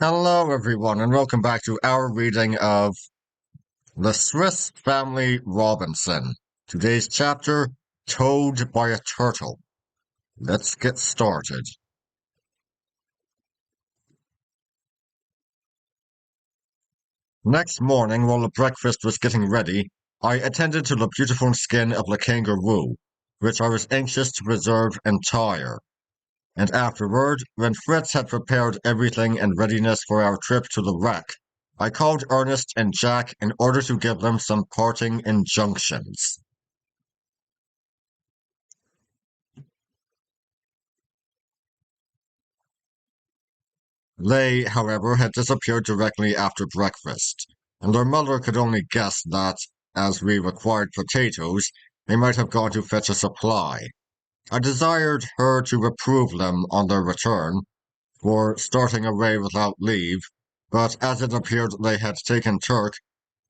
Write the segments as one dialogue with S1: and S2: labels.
S1: Hello, everyone, and welcome back to our reading of The Swiss Family Robinson. Today's chapter, Towed by a Turtle. Let's get started. Next morning, while the breakfast was getting ready, I attended to the beautiful skin of the kangaroo, which I was anxious to preserve entire. And afterward, when Fritz had prepared everything in readiness for our trip to the wreck, I called Ernest and Jack in order to give them some parting injunctions. They, however, had disappeared directly after breakfast, and their mother could only guess that, as we required potatoes, they might have gone to fetch a supply. I desired her to reprove them on their return for starting away without leave, but as it appeared they had taken Turk,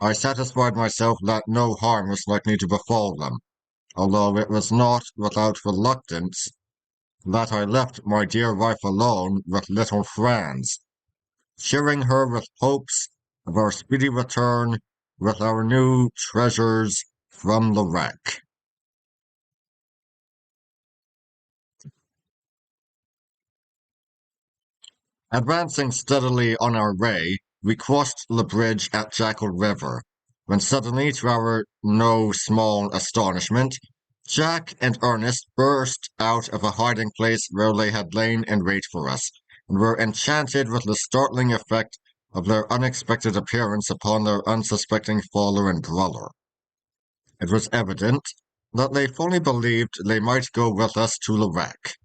S1: I satisfied myself that no harm was likely to befall them, although it was not without reluctance that I left my dear wife alone with little Franz, cheering her with hopes of our speedy return with our new treasures from the wreck. Advancing steadily on our way, we crossed the bridge at Jackal River, when suddenly, to our no small astonishment, Jack and Ernest burst out of a hiding place where they had lain in wait for us, and were enchanted with the startling effect of their unexpected appearance upon their unsuspecting father and brother. It was evident that they fully believed they might go with us to the wreck.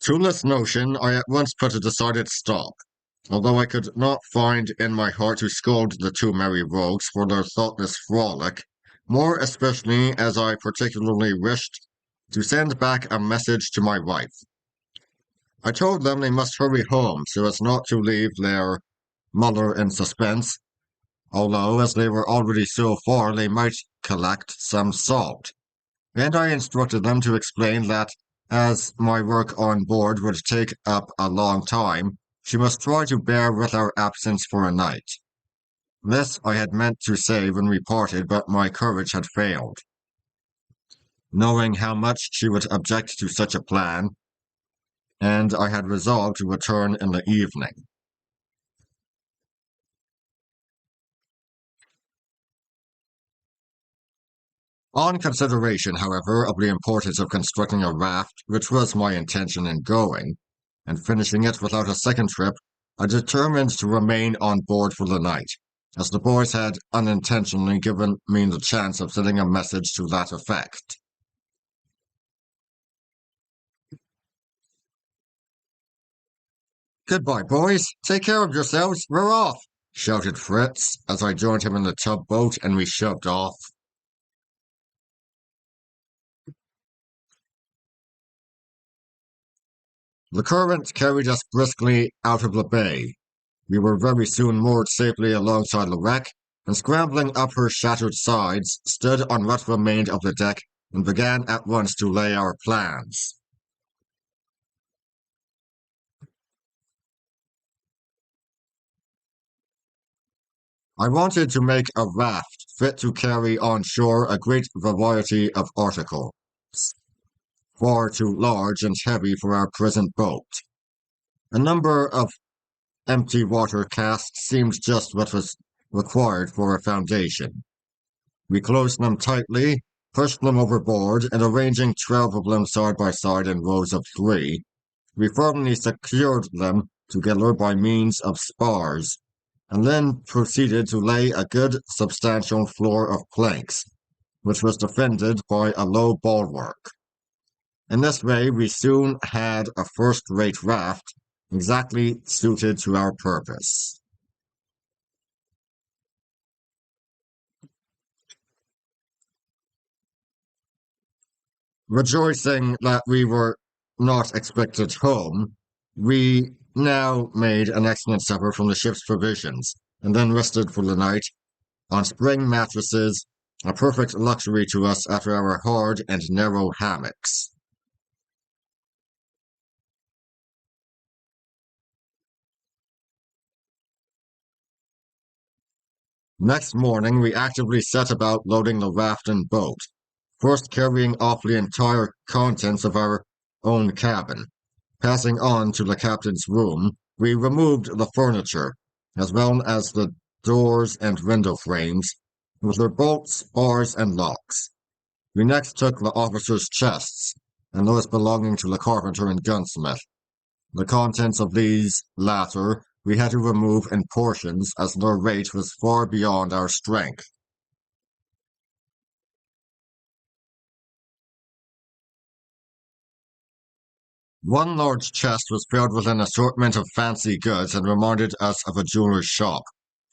S1: To this notion I at once put a decided stop, although I could not find in my heart to scold the two merry rogues for their thoughtless frolic, more especially as I particularly wished to send back a message to my wife. I told them they must hurry home so as not to leave their mother in suspense, although as they were already so far they might collect some salt. And I instructed them to explain that, as my work on board would take up a long time, she must try to bear with our absence for a night. This I had meant to say when we parted, but my courage had failed. Knowing how much she would object to such a plan, and I had resolved to return in the evening. On consideration, however, of the importance of constructing a raft, which was my intention in going, and finishing it without a second trip, I determined to remain on board for the night, as the boys had unintentionally given me the chance of sending a message to that effect. Goodbye, boys. Take care of yourselves. We're off, shouted Fritz as I joined him in the tugboat and we shoved off. The current carried us briskly out of the bay. We were very soon moored safely alongside the wreck, and scrambling up her shattered sides, stood on what remained of the deck and began at once to lay our plans. I wanted to make a raft fit to carry on shore a great variety of articles, far too large and heavy for our present boat. A number of empty water casks seemed just what was required for a foundation. We closed them tightly, pushed them overboard, and arranging 12 of them side by side in rows of three, we firmly secured them together by means of spars, and then proceeded to lay a good substantial floor of planks, which was defended by a low bulwark. In this way we soon had a first-rate raft, exactly suited to our purpose. Rejoicing that we were not expected home, we now made an excellent supper from the ship's provisions, and then rested for the night on spring mattresses a perfect luxury to us after our hard and narrow hammocks. Next morning, we actively set about loading the raft and boat, first carrying off the entire contents of our own cabin. Passing on to the captain's room, we removed the furniture, as well as the doors and window frames, with their bolts, bars, and locks. We next took the officers' chests, and those belonging to the carpenter and gunsmith. The contents of these latter we had to remove in portions, as their weight was far beyond our strength. One large chest was filled with an assortment of fancy goods and reminded us of a jeweler's shop.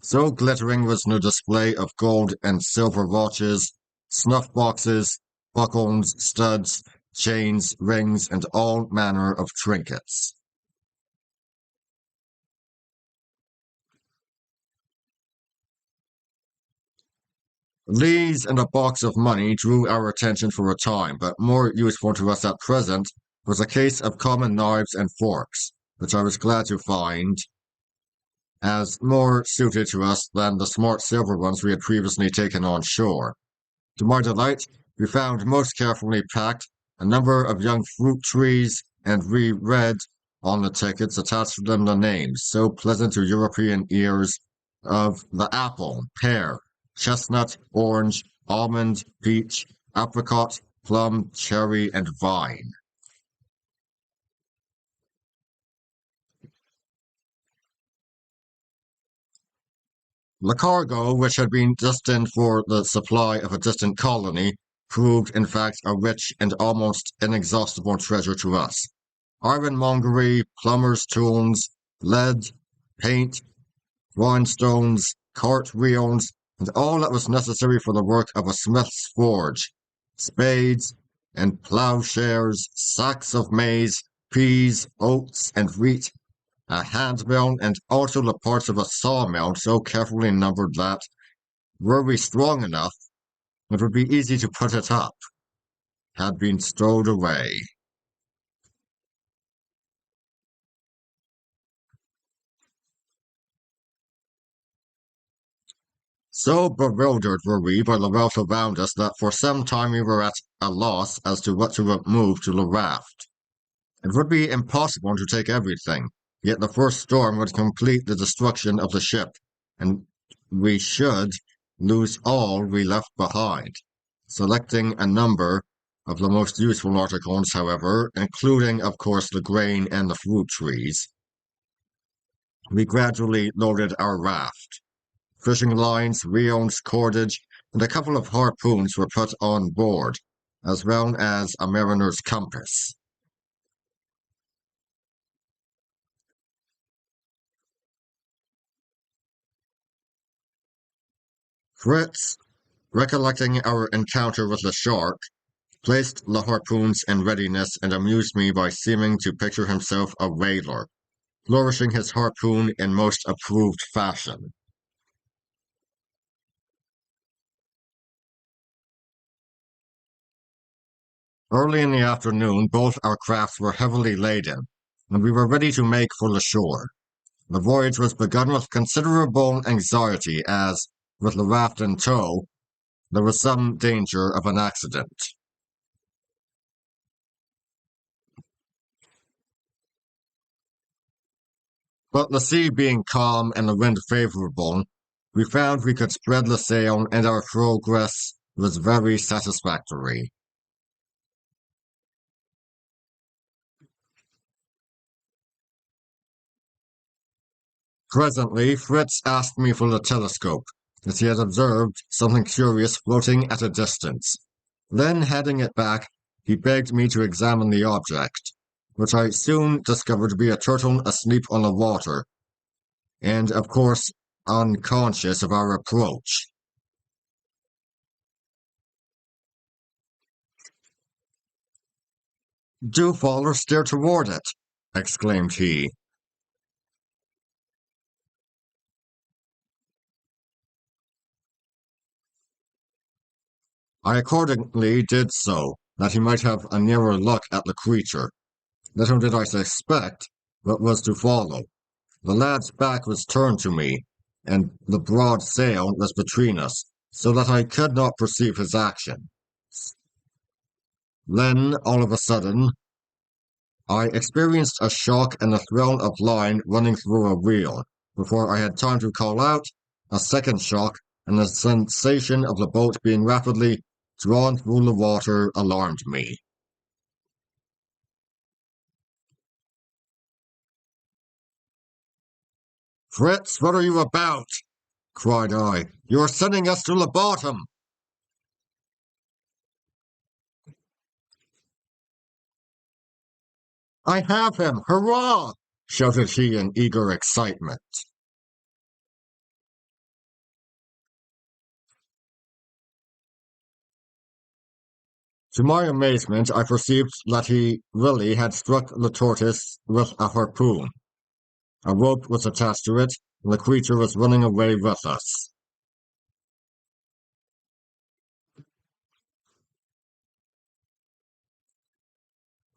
S1: So glittering was the display of gold and silver watches, snuff boxes, buckles, studs, chains, rings, and all manner of trinkets. These and a box of money drew our attention for a time, but more useful to us at present was a case of common knives and forks, which I was glad to find, as more suited to us than the smart silver ones we had previously taken on shore. To my delight, we found most carefully packed a number of young fruit trees, and we read on the tickets attached to them the names, so pleasant to European ears, of the apple, pear, chestnut, orange, almond, peach, apricot, plum, cherry, and vine. The cargo, which had been destined for the supply of a distant colony, proved in fact a rich and almost inexhaustible treasure to us. Ironmongery, plumber's tools, lead, paint, rhinestones, cart reels, and all that was necessary for the work of a smith's forge, spades and plowshares, sacks of maize, peas, oats, and wheat, a handmill, and also the parts of a sawmill so carefully numbered that, were we strong enough, it would be easy to put it up, had been stowed away. So bewildered were we by the wealth around us that for some time we were at a loss as to what to remove to the raft. It would be impossible to take everything, yet the first storm would complete the destruction of the ship, and we should lose all we left behind. Selecting a number of the most useful articles, however, including, of course, the grain and the fruit trees, we gradually loaded our raft. Fishing lines, reels, cordage, and a couple of harpoons were put on board, as well as a mariner's compass. Fritz, recollecting our encounter with the shark, placed the harpoons in readiness and amused me by seeming to picture himself a whaler, flourishing his harpoon in most approved fashion. Early in the afternoon, both our crafts were heavily laden, and we were ready to make for the shore. The voyage was begun with considerable anxiety as, with the raft in tow, there was some danger of an accident. But the sea being calm and the wind favorable, we found we could spread the sail and our progress was very satisfactory. Presently, Fritz asked me for the telescope, as he had observed something curious floating at a distance. Then, handing it back, he begged me to examine the object, which I soon discovered to be a turtle asleep on the water, and, of course, unconscious of our approach. Do fall or steer toward it, exclaimed he. I accordingly did so, that he might have a nearer look at the creature. Little did I suspect what was to follow. The lad's back was turned to me, and the broad sail was between us, so that I could not perceive his action. Then, all of a sudden, I experienced a shock and a thrill of line running through a reel. Before I had time to call out, a second shock and the sensation of the boat being rapidly drawn through the water alarmed me. Fritz, what are you about? Cried I. You are sending us to the bottom. I have him! Hurrah! Shouted he in eager excitement. To my amazement, I perceived that he really had struck the tortoise with a harpoon. A rope was attached to it, and the creature was running away with us.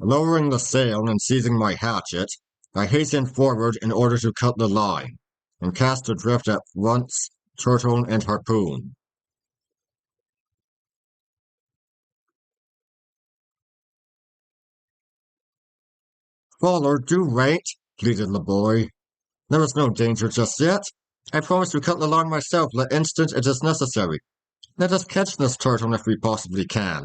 S1: Lowering the sail and seizing my hatchet, I hastened forward in order to cut the line, and cast adrift at once turtle and harpoon. Father, do wait, pleaded the boy. There is no danger just yet. I promise to cut the line myself the instant it is necessary. Let us catch this turtle if we possibly can.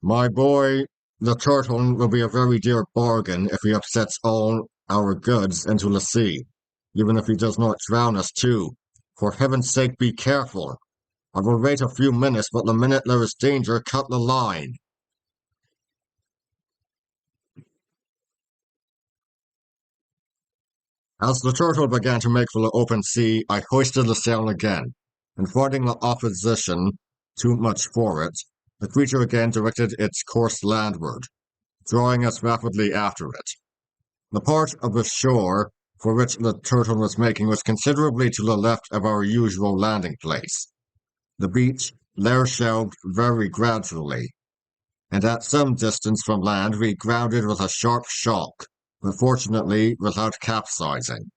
S1: My boy, the turtle will be a very dear bargain if he upsets all our goods into the sea, even if he does not drown us too. For heaven's sake, be careful. I will wait a few minutes, but the minute there is danger, cut the line. As the turtle began to make for the open sea, I hoisted the sail again, and finding the opposition too much for it, the creature again directed its course landward, drawing us rapidly after it. The part of the shore for which the turtle was making was considerably to the left of our usual landing place. The beach there shelved very gradually, and at some distance from land we grounded with a sharp shock, but fortunately without capsizing.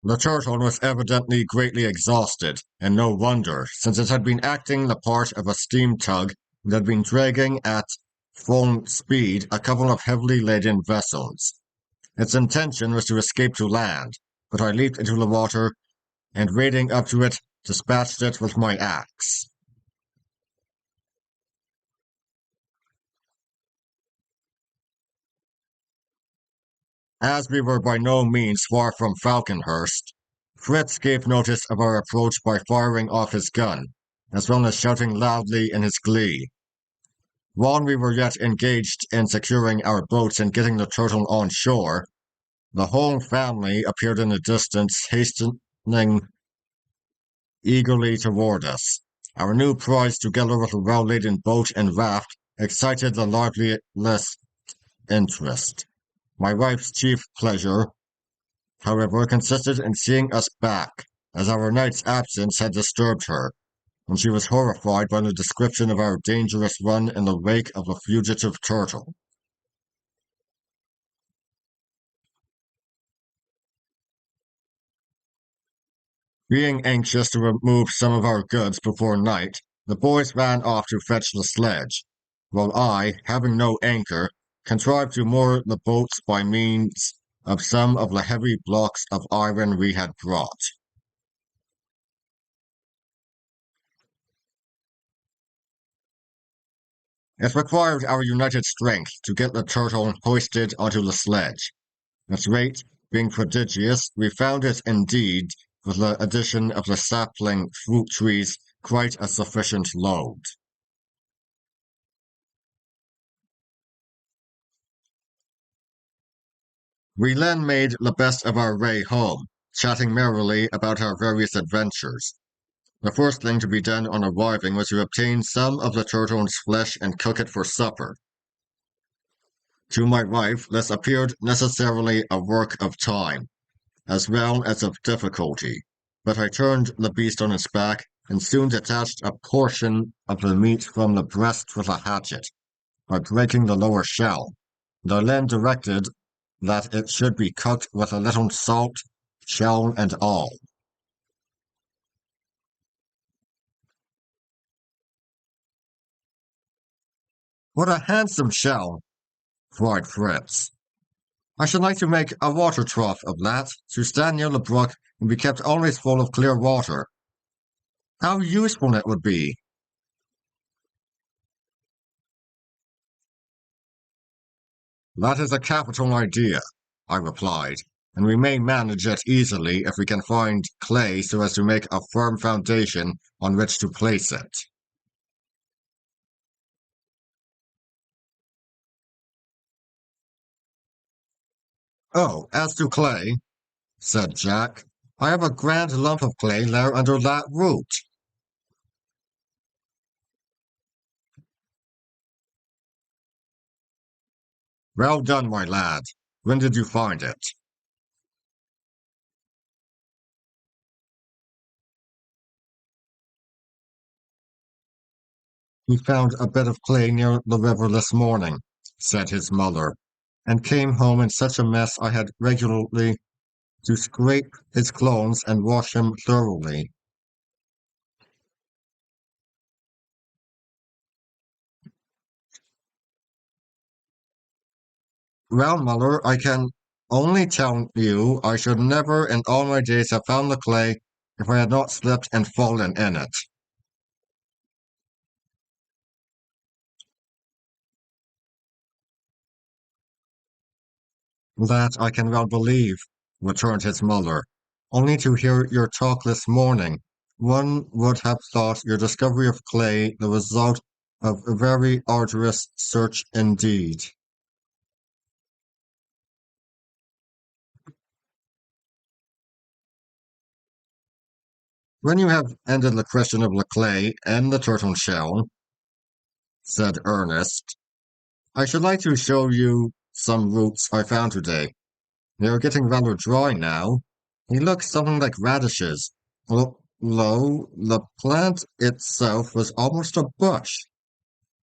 S1: The turtle was evidently greatly exhausted, and no wonder, since it had been acting the part of a steam tug and had been dragging at full speed a couple of heavily laden vessels. Its intention was to escape to land, but I leaped into the water and wading up to it, dispatched it with my axe. As we were by no means far from Falconhurst, Fritz gave notice of our approach by firing off his gun, as well as shouting loudly in his glee. While we were yet engaged in securing our boats and getting the turtle on shore, the whole family appeared in the distance, hastening eagerly toward us. Our new prize, together with a well-laden boat and raft, excited the liveliest interest. My wife's chief pleasure, however, consisted in seeing us back, as our night's absence had disturbed her, and she was horrified by the description of our dangerous run in the wake of the fugitive turtle. Being anxious to remove some of our goods before night, the boys ran off to fetch the sledge, while I, having no anchor, contrived to moor the boats by means of some of the heavy blocks of iron we had brought. It required our united strength to get the turtle hoisted onto the sledge. Its weight being prodigious, we found it indeed, with the addition of the sapling fruit trees, quite a sufficient load. We then made the best of our way home, chatting merrily about our various adventures. The first thing to be done on arriving was to obtain some of the turtle's flesh and cook it for supper. To my wife, this appeared necessarily a work of time, as well as of difficulty, but I turned the beast on its back and soon detached a portion of the meat from the breast with a hatchet, by breaking the lower shell. I then directed that it should be cooked with a little salt, shell and all. What a handsome shell, cried Fritz. I should like to make a water trough of that, to stand near the brook and be kept always full of clear water. How useful it would be! That is a capital idea, I replied, and we may manage it easily if we can find clay so as to make a firm foundation on which to place it. Oh, as to clay, said Jack, I have a grand lump of clay there under that root. Well done, my lad. When did you find it? He found a bit of clay near the river this morning, said his mother, and came home in such a mess I had regularly to scrape his clothes and wash him thoroughly. Well, mother, I can only tell you I should never in all my days have found the clay if I had not slipped and fallen in it. That I can well believe, returned his mother. Only to hear your talk this morning, one would have thought your discovery of clay the result of a very arduous search indeed. When you have ended the question of the clay and the turtle shell, said Ernest, I should like to show you some roots I found today. They are getting rather dry now. They look something like radishes. Although the plant itself was almost a bush,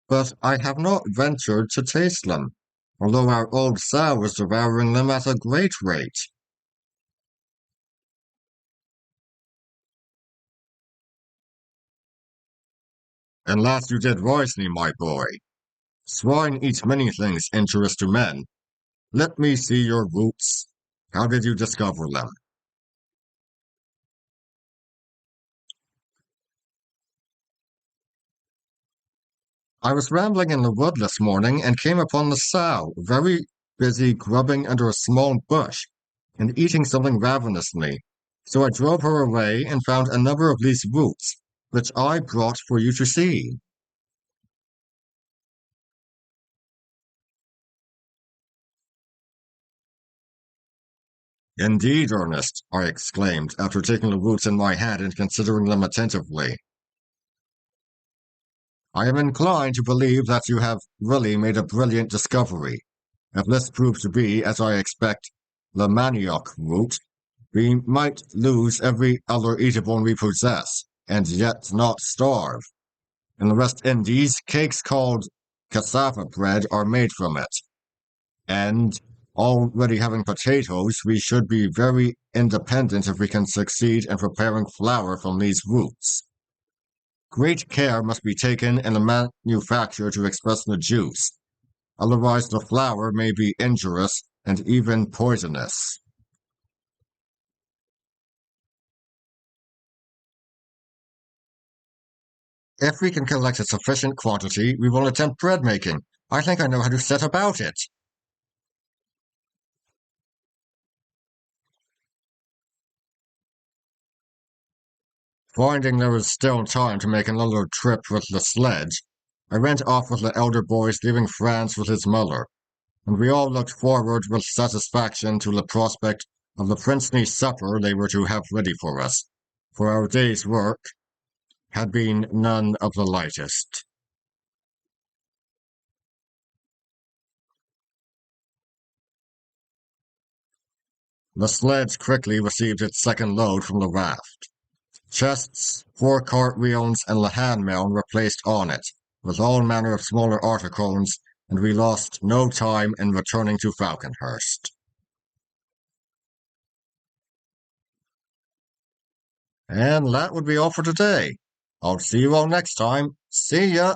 S1: but I have not ventured to taste them, although our old sow was devouring them at a great rate. Unless you did wisely, my boy. Swine eat many things injurious to men. Let me see your roots. How did you discover them? I was rambling in the wood this morning and came upon the sow, very busy grubbing under a small bush and eating something ravenously. So I drove her away and found a number of these roots, which I brought for you to see. Indeed, Ernest, I exclaimed, after taking the roots in my hand and considering them attentively. I am inclined to believe that you have really made a brilliant discovery. If this proves to be, as I expect, the manioc root, we might lose every other eatable we possess, and yet not starve. In the West Indies, cakes called cassava bread are made from it, and already having potatoes, we should be very independent if we can succeed in preparing flour from these roots. Great care must be taken in the manufacture to express the juice, otherwise the flour may be injurious and even poisonous. If we can collect a sufficient quantity, we will attempt bread making. I think I know how to set about it. Finding there was still time to make another trip with the sledge, I went off with the elder boys, leaving Franz with his mother, and we all looked forward with satisfaction to the prospect of the princely supper they were to have ready for us, for our day's work had been none of the lightest. The sledge quickly received its second load from the raft. Chests, 4 cartwheels, and the handmill were placed on it, with all manner of smaller articles, and we lost no time in returning to Falconhurst. And that would be all for today. I'll see you all next time. See ya!